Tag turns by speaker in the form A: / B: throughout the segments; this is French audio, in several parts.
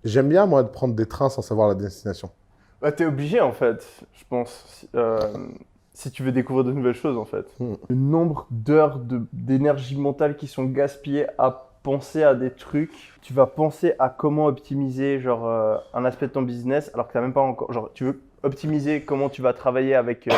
A: J'aime bien, moi, de prendre des trains sans savoir la destination.
B: Bah, t'es obligé en fait, je pense, si tu veux découvrir de nouvelles choses en fait.
A: Hmm.
B: Le nombre d'heures d'énergie mentale qui sont gaspillées à penser à des trucs, tu vas penser à comment optimiser genre un aspect de ton business alors que t'as même pas encore, genre tu veux optimiser comment tu vas travailler avec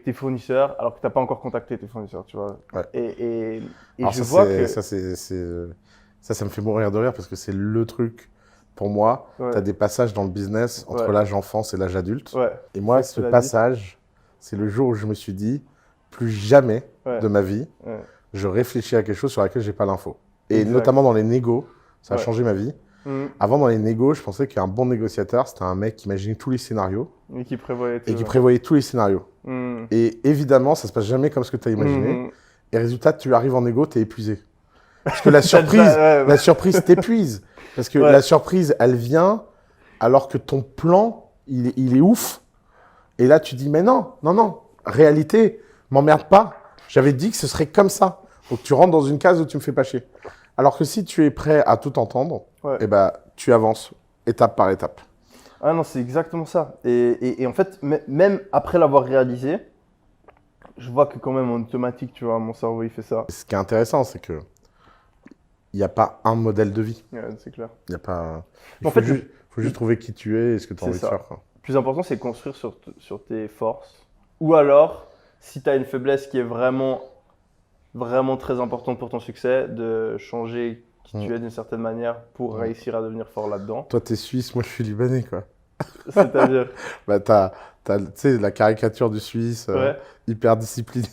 B: tes fournisseurs alors que t'as pas encore contacté tes fournisseurs, tu vois.
A: Ouais.
B: Et, et, et
A: Alors
B: je vois que,
A: ça me fait mourir de rire parce que c'est le truc, pour moi, tu as
B: ouais,
A: des passages dans le business entre
B: ouais,
A: l'âge enfance et l'âge adulte.
B: ouais,
A: Et
B: c'est
A: moi,
B: ça que
A: ce
B: tu l'as dit.
A: passage, c'est le jour où je me suis dit, plus jamais
B: Ouais,
A: de ma vie,
B: ouais,
A: je réfléchis à quelque chose sur laquelle j'ai pas l'info. Et
B: exact.
A: notamment dans les négos, ça a
B: Ouais.
A: changé ma vie.
B: Mhm.
A: Avant, dans les négos, je pensais qu'un bon négociateur, c'était un mec qui imaginait tous les scénarios
B: Et qui prévoyait tout.
A: et qui
B: Ouais.
A: prévoyait tous les scénarios.
B: Mhm.
A: Et évidemment, ça se passe jamais comme ce que tu as imaginé.
B: Mhm.
A: Et résultat, tu arrives en négo, tu es épuisé. Parce que
B: Ouais,
A: la surprise t'épuise. Parce que
B: ouais.
A: la surprise, elle vient alors que ton plan, il est ouf. Et là, tu dis, mais non, non, non, réalité, m'emmerde pas. J'avais dit que ce serait comme ça. Donc tu rentres dans une case où tu me fais pas chier. Alors que si tu es prêt à tout entendre,
B: Ouais.
A: eh ben, tu avances étape par étape.
B: Ah non, c'est exactement ça. Et en fait, même après l'avoir réalisé, je vois que quand même en automatique, tu vois, mon cerveau, il fait ça.
A: Ce qui est intéressant, c'est que il n'y a pas un modèle de vie.
B: Ouais, c'est clair.
A: Il y a pas. Il
B: En fait,
A: faut juste trouver qui tu es et ce que tu as
B: c'est
A: envie de
B: ça.
A: faire, quoi.
B: Le plus important, c'est construire sur tes forces. Ou alors, si tu as une faiblesse qui est vraiment, vraiment très importante pour ton succès, de changer qui
A: Mm.
B: tu es d'une certaine manière pour
A: Mm.
B: réussir à devenir fort là-dedans.
A: Toi, t'es suisse, moi, je suis libanais, quoi.
B: C'est-à-dire,
A: Bah, tu sais, la caricature du Suisse,
B: ouais.
A: hyper discipliné.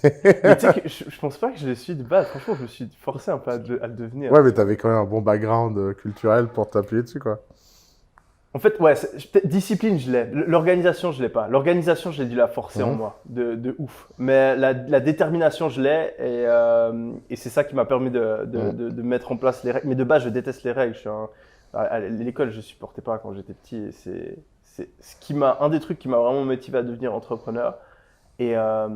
B: Mais tu sais que je pense pas que je le suis de base. Franchement, je me suis forcé un peu à le devenir.
A: Ouais, mais t'avais quand même un bon background culturel pour t'appuyer dessus, quoi.
B: En fait, ouais, discipline, je l'ai. L'organisation, je l'ai pas. L'organisation, j'ai dû la forcer en
A: Mhm.
B: moi, de ouf. Mais la détermination, je l'ai. Et c'est ça qui m'a permis
A: Mhm.
B: de mettre en place les règles. Mais de base, je déteste les règles. À l'école, je supportais pas quand j'étais petit. Et c'est un des trucs qui m'a vraiment motivé à devenir entrepreneur. Et, euh,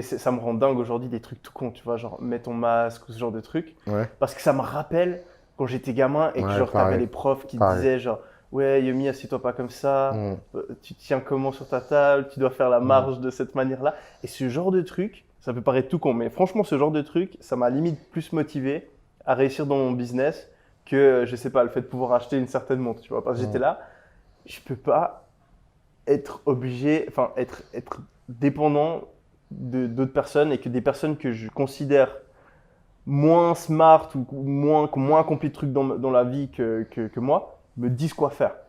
B: ça me rend dingue aujourd'hui des trucs tout cons, tu vois, genre mets ton masque ou ce genre de trucs.
A: Ouais,
B: Parce que ça me rappelle quand j'étais gamin et que
A: ouais,
B: genre t'avais
A: pareil,
B: les profs qui te
A: pareil.
B: disaient genre ouais Yomi assieds-toi pas comme ça,
A: Mhm.
B: tu tiens comment sur ta table, tu dois faire la
A: Mhm.
B: marge de cette manière-là. Et ce genre de truc, ça peut paraître tout con, mais franchement ce genre de truc, ça m'a limite plus motivé à réussir dans mon business que je sais pas le fait de pouvoir acheter une certaine montre, tu vois. Parce que j'étais
A: Mhm.
B: là, je peux pas être obligé, enfin être dépendant de d'autres personnes et que des personnes que je considère moins smart ou moins, qui ont moins accompli de trucs dans la vie que moi, me disent quoi faire.